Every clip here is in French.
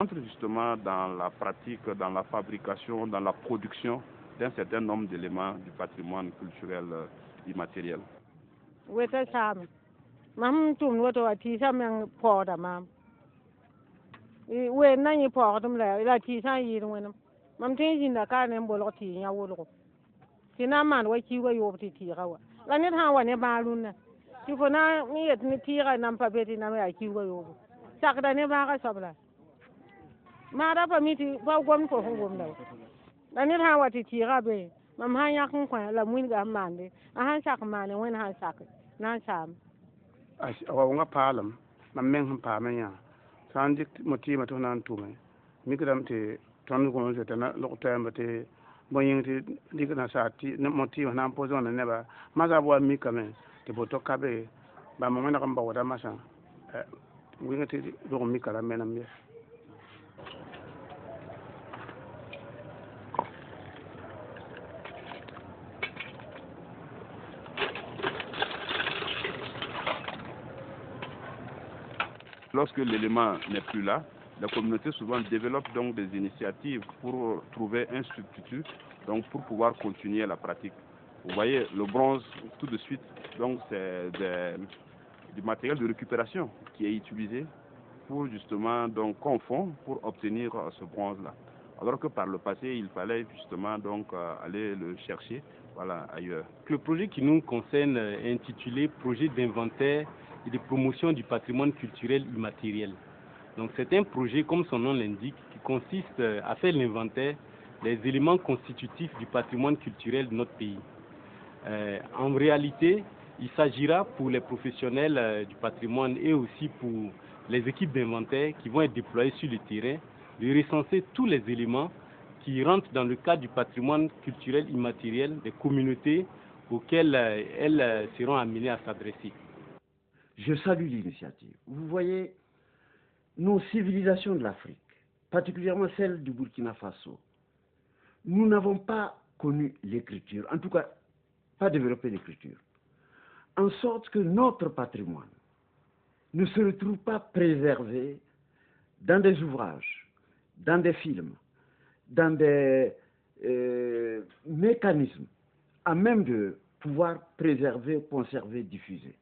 Entre justement dans la pratique, dans la fabrication, dans la production d'un certain nombre d'éléments du patrimoine culturel immatériel. Awa palam mameng pamenya sandik moti matonan tume migram te ton ko se tana lokta mbate moyin te digna sati moti na pozon ne ba maza bo mi kame te boto kabe ba mo na kamba wada masa winga te do mi kala menam ye. Lorsque l'élément n'est plus là, la communauté souvent développe donc des initiatives pour trouver un substitut, donc pour pouvoir continuer la pratique. Vous voyez, le bronze, tout de suite, donc c'est du matériel de récupération qui est utilisé pour justement donc confondre pour obtenir ce bronze-là. Alors que par le passé, il fallait justement donc aller le chercher, voilà, ailleurs. Le projet qui nous concerne est intitulé Projet d'inventaire et de promotion du patrimoine culturel immatériel. Donc c'est un projet, comme son nom l'indique, qui consiste à faire l'inventaire des éléments constitutifs du patrimoine culturel de notre pays. En réalité, il s'agira pour les professionnels du patrimoine et aussi pour les équipes d'inventaire qui vont être déployées sur le terrain, de recenser tous les éléments qui rentrent dans le cadre du patrimoine culturel immatériel des communautés auxquelles elles seront amenées à s'adresser. Je salue l'initiative. Vous voyez, nos civilisations de l'Afrique, particulièrement celles du Burkina Faso, nous n'avons pas connu l'écriture, en tout cas pas développé l'écriture, en sorte que notre patrimoine ne se retrouve pas préservé dans des ouvrages, dans des films, dans des mécanismes à même de pouvoir préserver, conserver, diffuser.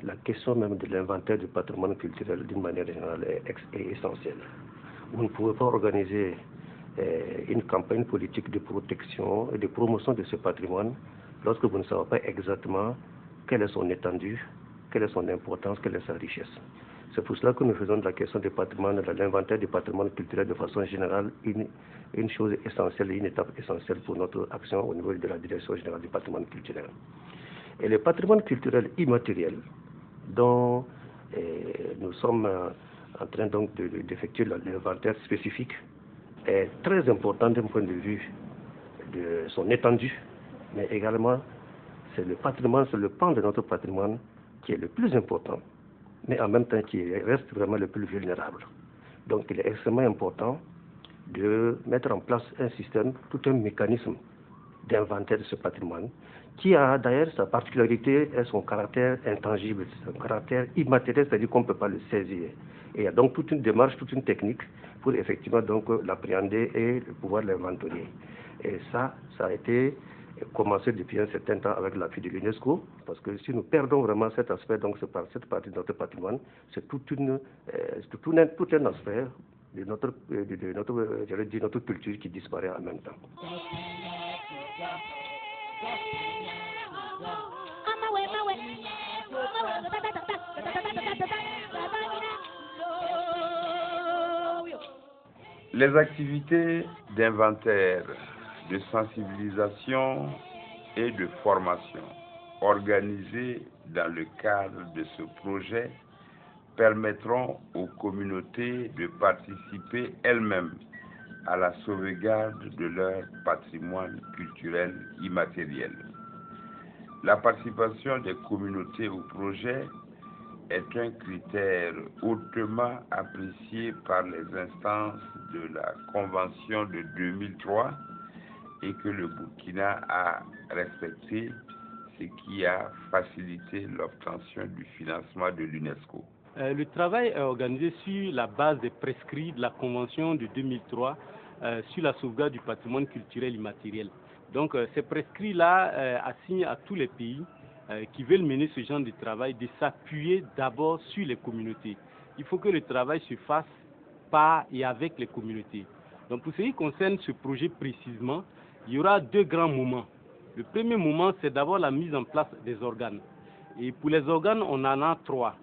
La question même de l'inventaire du patrimoine culturel d'une manière générale est essentielle. Vous ne pouvez pas organiser une campagne politique de protection et de promotion de ce patrimoine lorsque vous ne savez pas exactement quelle est son étendue, quelle est son importance, quelle est sa richesse. C'est pour cela que nous faisons de la question du patrimoine, de l'inventaire du patrimoine culturel de façon générale une chose essentielle, une étape essentielle pour notre action au niveau de la Direction générale du patrimoine culturel. Et le patrimoine culturel immatériel dont nous sommes en train donc d'effectuer l'inventaire spécifique est très important d'un point de vue de son étendue, mais également c'est le patrimoine, c'est le pan de notre patrimoine qui est le plus important, mais en même temps qui reste vraiment le plus vulnérable. Donc il est extrêmement important de mettre en place un système, tout un mécanisme d'inventaire de ce patrimoine, qui a d'ailleurs sa particularité et son caractère intangible, son caractère immatériel, c'est-à-dire qu'on ne peut pas le saisir. Et il y a donc toute une démarche, toute une technique pour effectivement donc l'appréhender et pouvoir l'inventorier. Et ça a été commencé depuis un certain temps avec l'appui de l'UNESCO, parce que si nous perdons vraiment cet aspect, donc cette partie de notre patrimoine, c'est tout un aspect de notre culture qui disparaît en même temps. Les activités d'inventaire, de sensibilisation et de formation organisées dans le cadre de ce projet permettront aux communautés de participer elles-mêmes à la sauvegarde de leur patrimoine culturel immatériel. La participation des communautés au projet est un critère hautement apprécié par les instances de la Convention de 2003 et que le Burkina a respecté, ce qui a facilité l'obtention du financement de l'UNESCO. Le travail est organisé sur la base des prescrits de la Convention de 2003 sur la sauvegarde du patrimoine culturel immatériel. Donc ces prescrits-là assignent à tous les pays qui veulent mener ce genre de travail de s'appuyer d'abord sur les communautés. Il faut que le travail se fasse par et avec les communautés. Donc pour ce qui concerne ce projet précisément, il y aura deux grands moments. Le premier moment, c'est d'abord la mise en place des organes. Et pour les organes, on en a 3.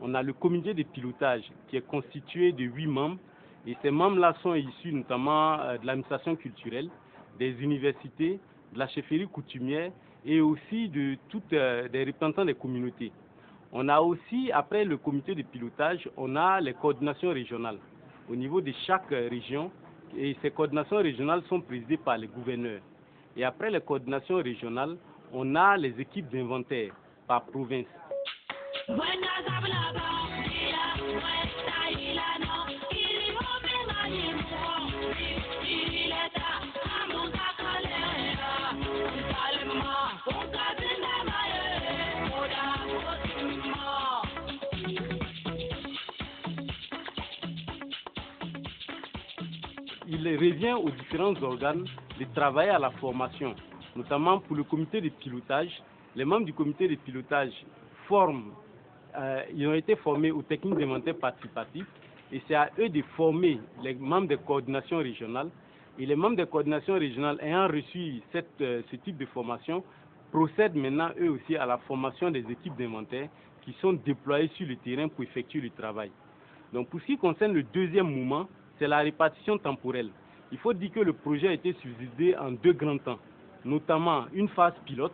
On a le comité de pilotage qui est constitué de 8 membres. Et ces membres-là sont issus notamment de l'administration culturelle, des universités, de la chefferie coutumière et aussi de toutes des représentants des communautés. On a aussi, après le comité de pilotage, on a les coordinations régionales au niveau de chaque région. Et ces coordinations régionales sont présidées par les gouverneurs. Et après les coordinations régionales, on a les équipes d'inventaire par province. Il revient aux différents organes de travailler à la formation, notamment pour le comité de pilotage. Les membres du comité de pilotage ils ont été formés aux techniques d'inventaire participatif et c'est à eux de former les membres des coordinations régionales. Et les membres des coordinations régionales ayant reçu ce type de formation procèdent maintenant eux aussi à la formation des équipes d'inventaire qui sont déployées sur le terrain pour effectuer le travail. Donc pour ce qui concerne le deuxième mouvement, c'est la répartition temporelle. Il faut dire que le projet a été subdivisé en 2 grands temps, notamment une phase pilote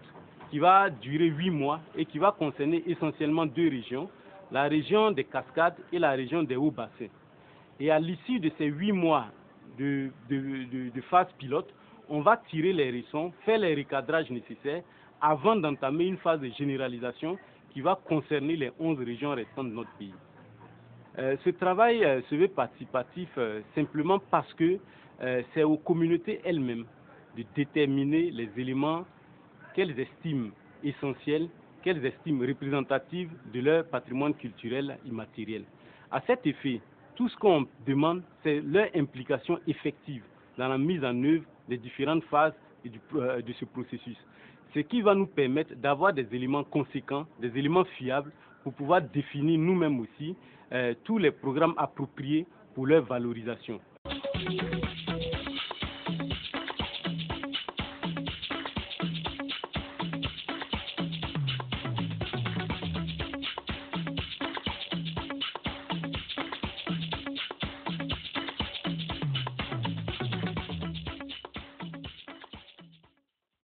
qui va durer 8 mois et qui va concerner essentiellement 2 régions, la région des Cascades et la région des Hauts-Bassins. Et à l'issue de ces 8 mois de phase pilote, on va tirer les leçons, faire les recadrages nécessaires avant d'entamer une phase de généralisation qui va concerner les 11 régions restantes de notre pays. Ce travail se veut participatif simplement parce que c'est aux communautés elles-mêmes de déterminer les éléments qu'elles estiment essentiels, qu'elles estiment représentatifs de leur patrimoine culturel immatériel. À cet effet, tout ce qu'on demande, c'est leur implication effective dans la mise en œuvre des différentes phases de ce processus. Ce qui va nous permettre d'avoir des éléments conséquents, des éléments fiables pour pouvoir définir nous-mêmes aussi tous les programmes appropriés pour leur valorisation.